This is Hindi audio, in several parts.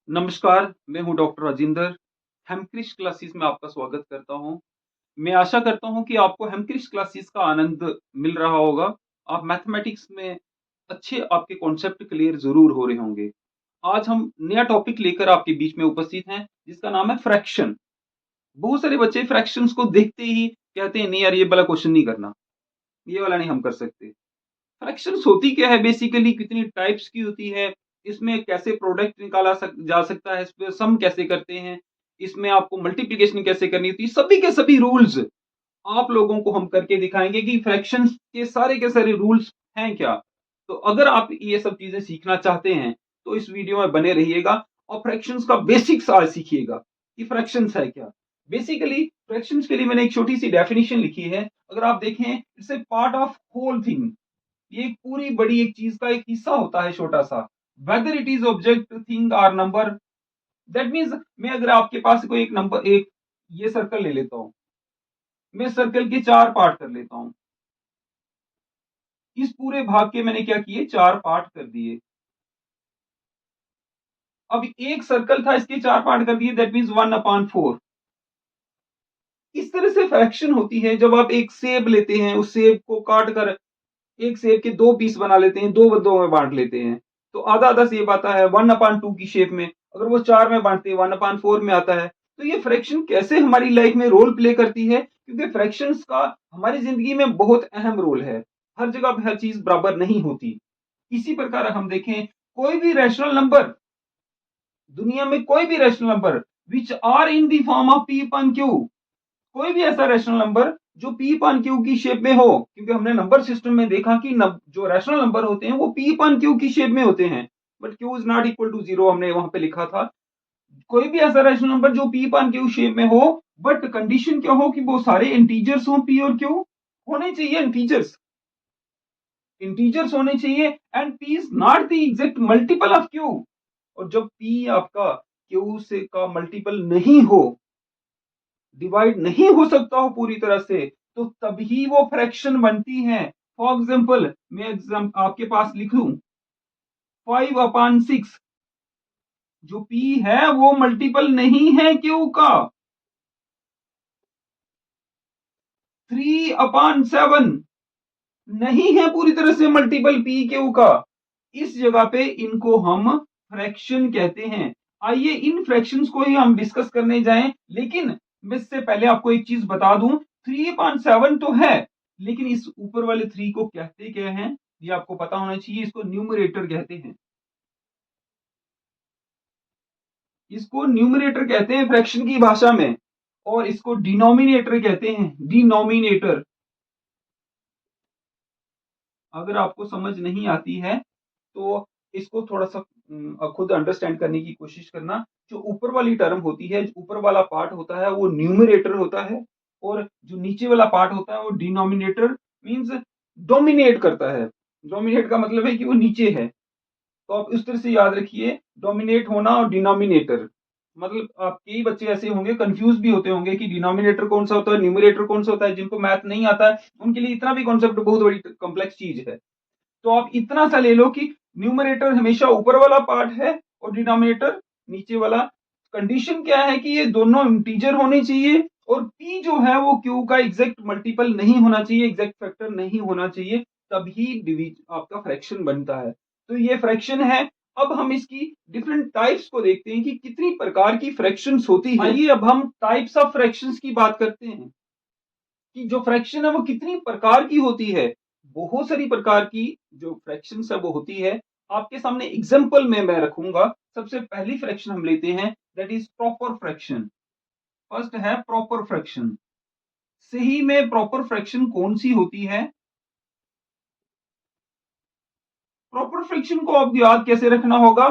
नमस्कार, मैं हूँ डॉक्टर राजिंदर। हेमक्रिस्ट क्लासेस में आपका स्वागत करता हूँ। मैं आशा करता हूँ कि आपको हेमक्रिस्ट क्लासेस का आनंद मिल रहा होगा। आप मैथमेटिक्स में अच्छे आपके कॉन्सेप्ट क्लियर ज़रूर हो रहे होंगे। आज हम नया टॉपिक लेकर आपके बीच में उपस्थित हैं, जिसका नाम है फ्रैक्शन। बहुत सारे बच्चे फ्रैक्शंस को देखते ही कहते हैं, "नहीं यार, ये वाला क्वेश्चन नहीं करना, ये वाला नहीं हम कर सकते।" फ्रैक्शंस होती क्या है बेसिकली, कितनी टाइप्स की होती है, इसमें कैसे प्रोडक्ट निकाला जा सकता है, इसमें सम कैसे करते हैं, इसमें आपको मल्टीप्लिकेशन कैसे करनी होती है, सभी के सभी रूल्स आप लोगों को हम करके दिखाएंगे कि फ्रैक्शंस के सारे रूल्स हैं क्या। तो अगर आप ये सब चीजें सीखना चाहते हैं तो इस वीडियो में बने रहिएगा और फ्रैक्शंस का बेसिक्स आज सीखिएगा कि फ्रैक्शंस है क्या। बेसिकली फ्रैक्शंस के लिए मैंने एक छोटी सी डेफिनेशन लिखी है। अगर आप देखें, it's a part of whole thing. ये एक पूरी बड़ी एक चीज का एक हिस्सा होता है छोटा सा। Whether it is object, thing और नंबर, दैट मीन्स मैं अगर आपके पास कोई एक नंबर, एक ये सर्कल ले लेता हूं, मैं सर्कल के चार पार्ट कर लेता हूं। इस पूरे भाग के मैंने क्या किए, चार पार्ट कर दिए। अब एक सर्कल था, इसके चार पार्ट कर दिए, दैट मीन्स 1/4। इस तरह से फ्रैक्शन होती है जब आप एक सेब लेते हैं, उस सेब को काट कर एक सेब के दो पीस बना लेते हैं, दो बद्दों में बांट लेते हैं, तो आधा आधा सेब आता है 1/2 की शेप में। अगर वो चार में बांटते हैं 1/4 में आता है। तो ये फ्रैक्शन कैसे हमारी लाइफ में रोल प्ले करती है, क्योंकि फ्रैक्शंस का हमारी जिंदगी में बहुत अहम रोल है। हर जगह पे हर चीज बराबर नहीं होती। इसी प्रकार हम देखें, कोई भी रैशनल नंबर, दुनिया में कोई भी rational number which are in the form of P upon Q, कोई भी ऐसा रैशनल नंबर जो पी अपॉन क्यू की शेप में हो, क्योंकि हमने नंबर सिस्टम में देखा कि जो रैशनल नंबर होते हैं वो पी अपॉन क्यू की शेप में होते हैं, but Q is not equal to zero, हमने वहां पे लिखा था। कोई भी ऐसा रैशनल नंबर जो पी अपॉन क्यू शेप में हो, बट कंडीशन क्या हो कि वो सारे इंटीजर्स हो, पी और क्यू होने चाहिए, इंटीजर्स इंटीजर्स होने चाहिए, and P is not the exact multiple of Q. और जब पी आपका क्यू से का मल्टीपल नहीं हो, डिवाइड नहीं हो सकता हो पूरी तरह से, तो तभी वो फ्रैक्शन बनती है। फॉर एग्जाम्पल, मैं आपके पास लिख लूं 5/6, जो पी है वो मल्टीपल नहीं है क्यू का। 3/7 नहीं है पूरी तरह से मल्टीपल पी क्यू का। इस जगह पे इनको हम फ्रैक्शन कहते हैं। आइए इन फ्रैक्शंस को ही हम डिस्कस करने जाएं, लेकिन मैं इससे पहले आपको एक चीज बता दूं, 3/7 तो है, लेकिन इस ऊपर वाले 3 को कहते क्या हैं, ये आपको पता होना चाहिए। इसको न्यूमरेटर कहते हैं, इसको न्यूमरेटर कहते हैं फ्रैक्शन की भाषा में, और इसको डिनोमिनेटर कहते हैं, डिनोमिनेटर। अगर आपको समझ नहीं आती है तो इसको थोड़ा सा खुद अंडरस्टैंड करने की कोशिश करना। जो ऊपर वाली टर्म होती है, जो ऊपर वाला पार्ट होता है वो न्यूमरेटर होता है, और जो नीचे वाला पार्ट होता है वो डिनोमिनेटर, मींस डोमिनेट करता है। डोमिनेट का मतलब है कि वो नीचे है। तो आप इस तरह से याद रखिए, डोमिनेट होना और डिनोमिनेटर। मतलब आप कई बच्चे ऐसे होंगे, कंफ्यूज भी होते होंगे कि डिनोमिनेटर कौन सा होता है, न्यूमरेटर कौन सा होता है। जिनको मैथ नहीं आता है उनके लिए इतना भी कॉन्सेप्ट बहुत बड़ी कॉम्प्लेक्स चीज है। तो आप इतना सा ले लो कि न्यूमरेटर हमेशा ऊपर वाला पार्ट है और डिनोमिनेटर नीचे वाला। कंडीशन क्या है कि ये दोनों इंटीजर होने चाहिए, और p जो है वो q का एग्जैक्ट मल्टीपल नहीं होना चाहिए, एग्जैक्ट फैक्टर नहीं होना चाहिए, तभी डिवीजन आपका फ्रैक्शन बनता है। तो ये फ्रैक्शन है। अब हम इसकी डिफरेंट टाइप्स को देखते हैं कि कितनी प्रकार की फ्रैक्शंस होती है। आइए अब हम टाइप्स ऑफ फ्रैक्शंस की बात करते हैं कि जो फ्रैक्शन है वो कितनी प्रकार की होती है। बहुत सारी प्रकार की जो फ्रैक्शन है वो होती है। आपके सामने एग्जांपल में मैं रखूंगा। सबसे पहली फ्रैक्शन हम लेते हैं, that is proper fraction. First है प्रॉपर फ्रैक्शन। सही में प्रॉपर फ्रैक्शन कौन सी होती है? प्रॉपर फ्रैक्शन को आप याद कैसे रखना होगा?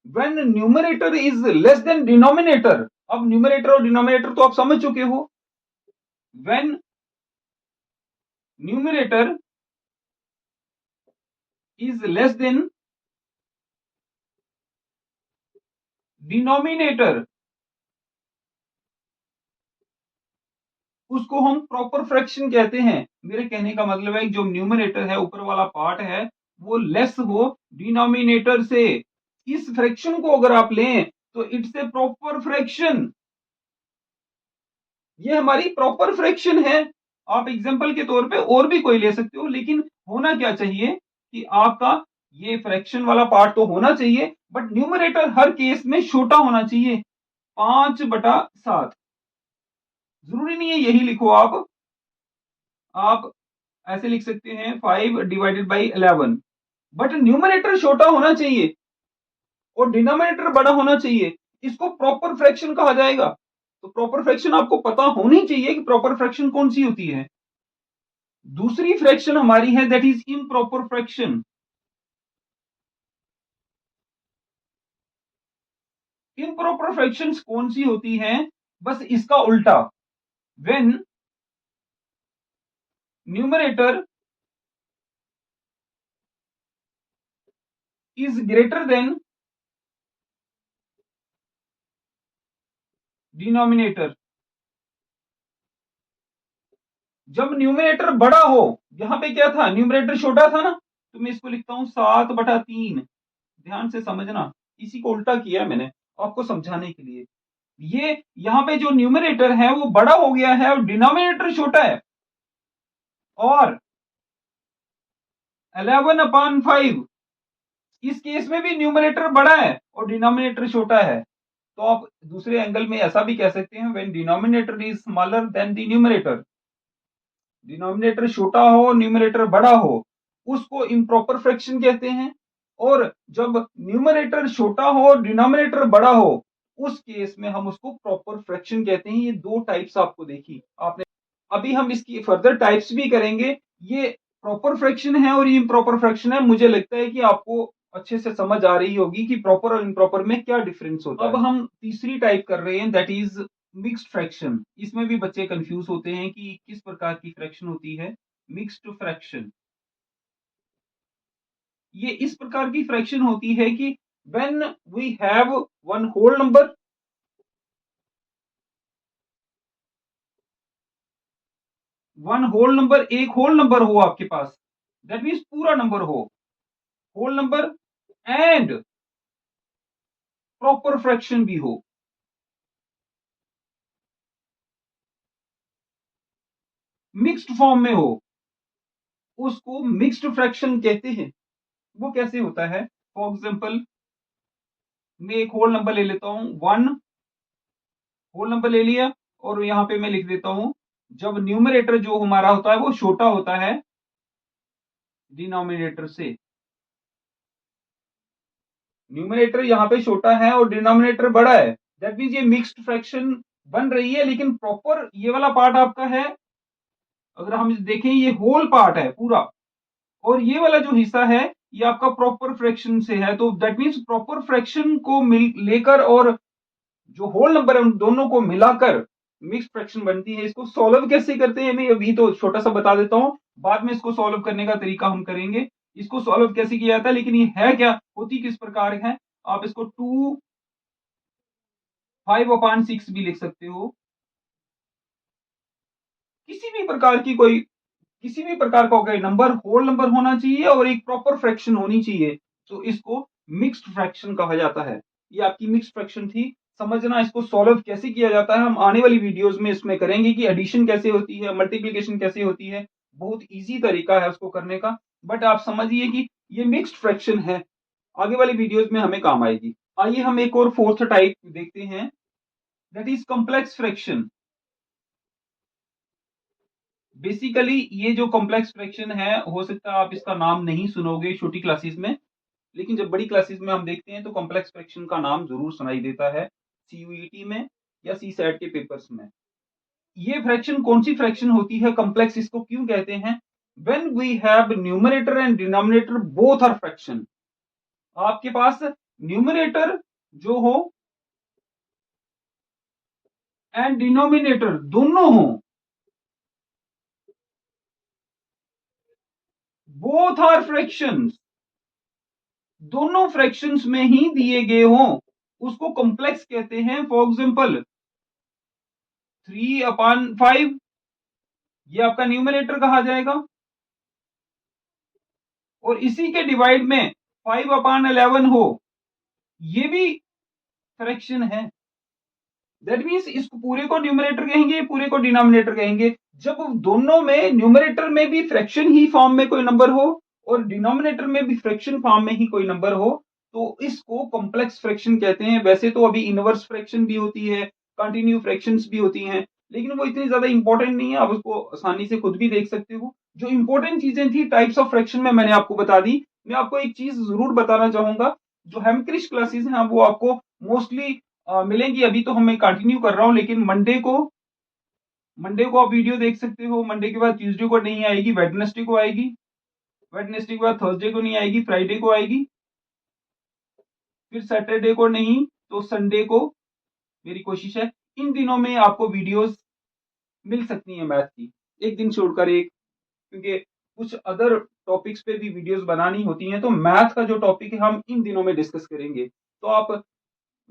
When numerator is less than denominator. अब न्यूमरेटर और डिनोमिनेटर तो आप समझ चुके हो। When numerator is less than denominator, उसको हम प्रॉपर फ्रैक्शन कहते हैं। मेरे कहने का मतलब है जो न्यूमरेटर है, ऊपर वाला पार्ट है, वो लेस हो डिनोमिनेटर से। इस फ्रैक्शन को अगर आप लें तो इट्स ए प्रॉपर फ्रैक्शन, ये हमारी प्रॉपर फ्रैक्शन है। आप एग्जांपल के तौर पे और भी कोई ले सकते हो, लेकिन होना क्या चाहिए कि आपका ये फ्रैक्शन वाला पार्ट तो होना चाहिए, बट न्यूमरेटर हर केस में छोटा होना चाहिए, 5/7। जरूरी नहीं है यही लिखो आप ऐसे लिख सकते हैं 5/11, बट न्यूमरेटर छोटा होना चाहिए और डिनोमिनेटर बड़ा होना चाहिए। इसको प्रॉपर फ्रैक्शन कहा जाएगा। तो प्रॉपर फ्रैक्शन आपको पता होनी चाहिए कि प्रॉपर फ्रैक्शन कौन सी होती है। दूसरी फ्रैक्शन हमारी है that is improper fraction. Improper fractions कौन सी होती हैं? बस इसका उल्टा, when numerator is greater than denominator. जब न्यूमरेटर बड़ा हो, यहां पे क्या था, न्यूमरेटर छोटा था ना, तो मैं इसको लिखता हूं 7/3। ध्यान से समझना, इसी को उल्टा किया मैंने आपको समझाने के लिए। ये यहां पे जो न्यूमरेटर है वो बड़ा हो गया है और डिनोमिनेटर छोटा है, और 11/5 इस केस में भी न्यूमरेटर बड़ा है और डिनोमिनेटर छोटा है। तो आप दूसरे एंगल में ऐसा भी कह सकते हैं, when denominator is smaller than the numerator, denominator छोटा हो न्यूमरेटर बड़ा हो, उसको इम्प्रॉपर फ्रैक्शन कहते हैं। और जब न्यूमरेटर छोटा हो और डिनोमिनेटर बड़ा हो, उस केस में हम उसको प्रॉपर फ्रैक्शन कहते हैं। ये दो टाइप्स आपको देखी आपने। अभी हम इसकी फर्दर टाइप्स भी करेंगे। ये प्रॉपर फ्रैक्शन है और ये इम्प्रॉपर फ्रैक्शन है। मुझे लगता है कि आपको अच्छे से समझ आ रही होगी कि प्रॉपर और इम्प्रॉपर में क्या डिफरेंस होता है। अब हम तीसरी टाइप कर रहे हैं, दैट इज मिक्स्ड फ्रैक्शन। इसमें भी बच्चे कंफ्यूज होते हैं कि किस प्रकार की फ्रैक्शन होती है। मिक्स्ड फ्रैक्शन ये इस प्रकार की फ्रैक्शन होती है कि when we have one whole number, एक होल नंबर हो आपके पास, दैट मीन्स पूरा नंबर हो, whole number, and proper fraction भी हो, मिक्स्ड फॉर्म में हो, उसको मिक्स्ड फ्रैक्शन कहते हैं। वो कैसे होता है? फॉर एग्जाम्पल, मैं एक होल नंबर ले लेता हूं, 1 होल नंबर ले लिया, और यहां पे मैं लिख देता हूं, जब न्यूमरेटर जो हमारा होता है वो छोटा होता है डिनोमिनेटर से। न्यूमरेटर यहाँ पे छोटा है और डिनोमिनेटर बड़ा है, दैट मीन्स ये मिक्स्ड फ्रैक्शन बन रही है। लेकिन प्रॉपर ये वाला पार्ट आपका है, अगर हम देखें ये होल पार्ट है पूरा, और ये वाला जो हिस्सा है ये आपका प्रॉपर फ्रैक्शन से है। तो दैट मीन्स प्रॉपर फ्रैक्शन को मिल लेकर और जो होल नंबर है उन दोनों को मिलाकर मिक्स्ड फ्रैक्शन बनती है। इसको सॉल्व कैसे करते हैं मैं अभी तो छोटा सा बता देता हूं, बाद में इसको सॉल्व करने का तरीका हम करेंगे। इसको सॉल्व कैसे किया जाता है, लेकिन ये है क्या, होती किस प्रकार है। आप इसको 5/6 भी लिख सकते हो। किसी भी प्रकार की कोई किसी भी प्रकार का कोई नंबर होल नंबर होना चाहिए और एक प्रॉपर फ्रैक्शन होनी चाहिए, तो इसको मिक्स्ड फ्रैक्शन कहा जाता है। ये आपकी मिक्स्ड फ्रैक्शन थी। समझना इसको सॉल्व कैसे किया जाता है, हम आने वाली वीडियोस में इसमें करेंगे कि एडिशन कैसे होती है, मल्टीप्लिकेशन कैसे होती है। बहुत इजी तरीका है उसको करने का, बट आप समझिए कि ये मिक्स्ड फ्रैक्शन है, आगे वाली वीडियोस में हमें काम आएगी। आइए हम एक और फोर्थ टाइप देखते हैं, that is complex fraction. Basically ये जो कॉम्प्लेक्स फ्रैक्शन है, हो सकता है आप इसका नाम नहीं सुनोगे छोटी क्लासेस में, लेकिन जब बड़ी क्लासेस में हम देखते हैं तो कॉम्प्लेक्स फ्रैक्शन का नाम जरूर सुनाई देता है, सीयूईटी में या सी सैट के पेपर्स में। ये फ्रैक्शन कौन सी फ्रैक्शन होती है, कॉम्प्लेक्स इसको क्यों कहते हैं? When we have numerator and denominator both are fraction. आपके पास न्यूमरेटर जो हो एंड डिनोमिनेटर दोनों हो, बोथ आर फ्रैक्शंस, दोनों फ्रैक्शंस में ही दिए गए हों, उसको कॉम्प्लेक्स कहते हैं। फॉर एग्जाम्पल 3/5 ये आपका न्यूमरेटर कहा जाएगा, और इसी के डिवाइड में 5/11 हो, ये भी फ्रैक्शन है। दैट मीन्स इसको पूरे को न्यूमरेटर कहेंगे, पूरे को डिनोमिनेटर कहेंगे। जब दोनों में न्यूमरेटर में भी फ्रैक्शन ही फॉर्म में कोई नंबर हो और डिनोमिनेटर में भी फ्रैक्शन फॉर्म में ही कोई नंबर हो, तो इसको कॉम्प्लेक्स फ्रैक्शन कहते हैं। वैसे तो अभी इनवर्स फ्रैक्शन भी होती है, कंटिन्यू फ्रैक्शंस भी होती हैं, लेकिन वो इतनी ज्यादा इंपॉर्टेंट नहीं है, आप उसको आसानी से खुद भी देख सकते हो। जो इंपॉर्टेंट चीजें थी टाइप्स ऑफ फ्रैक्शन में मैंने आपको बता दी। मैं आपको एक चीज जरूर बताना चाहूंगा, जो हेमक्रिश क्लासेस हैं वो आपको मोस्टली मिलेंगी। अभी तो मैं कंटिन्यू कर रहा हूँ, लेकिन मंडे को आप वीडियो देख सकते हो। मंडे के बाद ट्यूसडे को नहीं आएगी, वेडनेसडे को आएगी, वेडनेसडे के बाद थर्सडे को नहीं आएगी, फ्राइडे को आएगी, फिर सैटरडे को नहीं तो संडे को। मेरी कोशिश है इन दिनों में आपको वीडियोस मिल सकती हैं मैथ की, एक दिन छोड़कर एक, क्योंकि कुछ अदर टॉपिक्स पे भी वीडियोस बनानी होती हैं। तो मैथ का जो टॉपिक है हम इन दिनों में डिस्कस करेंगे, तो आप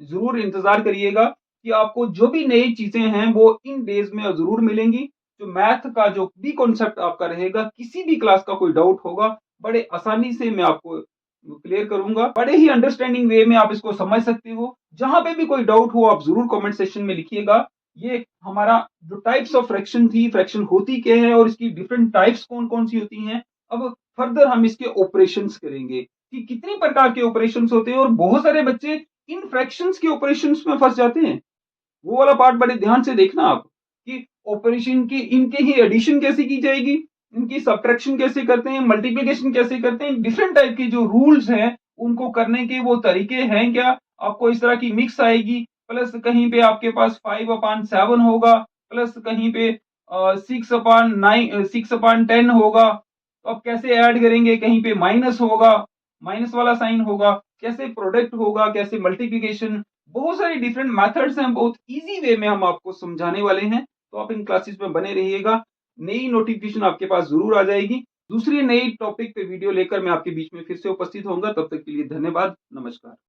जरूर इंतजार करिएगा कि आपको जो भी नई चीजें हैं वो इन डेज में जरूर मिलेंगी। जो मैथ का जो भी कॉन्सेप्ट आपका रहेगा, किसी भी क्लास का कोई डाउट होगा, बड़े आसानी से मैं आपको क्लियर करूंगा, बड़े ही अंडरस्टैंडिंग वे में आप इसको समझ सकते हो। जहां पे भी कोई डाउट हो आप जरूर कमेंट सेक्शन में लिखिएगा। ये हमारा जो टाइप्स ऑफ फ्रैक्शन थी, फ्रैक्शन होती क्या है और इसकी डिफरेंट टाइप्स कौन कौन सी होती हैं। अब फर्दर हम इसके ऑपरेशंस करेंगे कि कितनी प्रकार के ऑपरेशंस होते हैं, और बहुत सारे बच्चे इन फ्रैक्शंस के ऑपरेशंस में फंस जाते हैं। वो वाला पार्ट बड़े ध्यान से देखना आप, कि ऑपरेशन की इनके ही एडिशन कैसे की जाएगी, इनकी सब्ट्रैक्शन कैसे करते हैं, मल्टीप्लिकेशन कैसे करते हैं, डिफरेंट टाइप के जो रूल्स हैं उनको करने के वो तरीके हैं क्या। आपको इस तरह की मिक्स आएगी, प्लस कहीं पे आपके पास 5/7 होगा, प्लस कहीं पे 6/10 होगा। तो आप कैसे ऐड करेंगे, कहीं पे माइनस होगा, माइनस वाला साइन होगा, कैसे प्रोडक्ट होगा, कैसे मल्टीप्लिकेशन। बहुत सारे डिफरेंट मेथड्स हैं, बहुत इजी वे में हम आपको समझाने वाले हैं। तो आप इन क्लासेस में बने रहिएगा, नई नोटिफिकेशन आपके पास जरूर आ जाएगी। दूसरी नई टॉपिक पे वीडियो लेकर मैं आपके बीच में फिर से उपस्थित होऊंगा। तब तक के लिए धन्यवाद, नमस्कार।